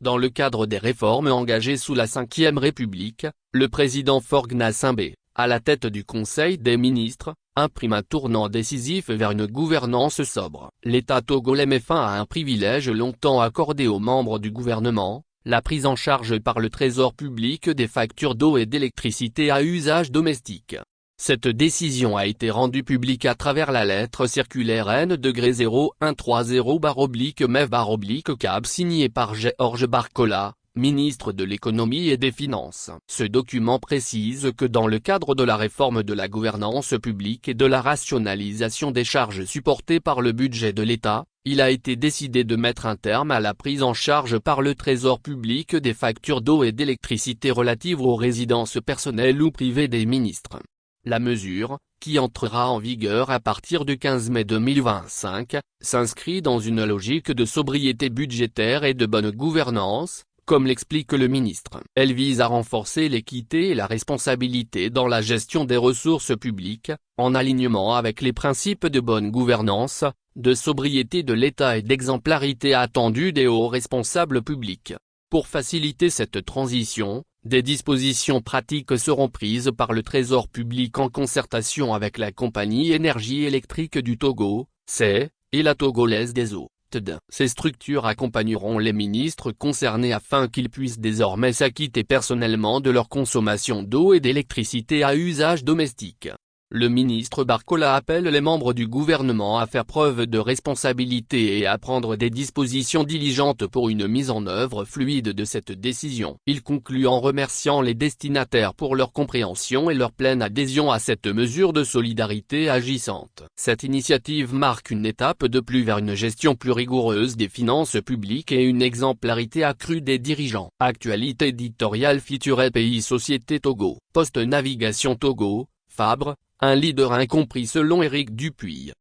Dans le cadre des réformes engagées sous la Ve République, le président Faure Gnassingbé, à la tête du Conseil des ministres, imprime un tournant décisif vers une gouvernance sobre. L'État togolais met fin à un privilège longtemps accordé aux membres du gouvernement, la prise en charge par le Trésor public des factures d'eau et d'électricité à usage domestique. Cette décision a été rendue publique à travers la lettre circulaire N-013-MEV-CAB signée par Georges Barcola, ministre de l'Économie et des Finances. Ce document précise que dans le cadre de la réforme de la gouvernance publique et de la rationalisation des charges supportées par le budget de l'État, il a été décidé de mettre un terme à la prise en charge par le Trésor public des factures d'eau et d'électricité relatives aux résidences personnelles ou privées des ministres. La mesure, qui entrera en vigueur à partir du 15 mai 2025, s'inscrit dans une logique de sobriété budgétaire et de bonne gouvernance, comme l'explique le ministre. Elle vise à renforcer l'équité et la responsabilité dans la gestion des ressources publiques, en alignement avec les principes de bonne gouvernance, de sobriété de l'État et d'exemplarité attendue des hauts responsables publics. Pour faciliter cette transition, des dispositions pratiques seront prises par le Trésor public en concertation avec la compagnie énergie électrique du Togo, CEE, et la Togolaise des eaux, TED. Ces structures accompagneront les ministres concernés afin qu'ils puissent désormais s'acquitter personnellement de leur consommation d'eau et d'électricité à usage domestique. Le ministre Barcola appelle les membres du gouvernement à faire preuve de responsabilité et à prendre des dispositions diligentes pour une mise en œuvre fluide de cette décision. Il conclut en remerciant les destinataires pour leur compréhension et leur pleine adhésion à cette mesure de solidarité agissante. Cette initiative marque une étape de plus vers une gestion plus rigoureuse des finances publiques et une exemplarité accrue des dirigeants. Actualité éditoriale Futur Pays Société Togo, Post Navigation Togo, Fabre, un leader incompris selon Éric Dupuy.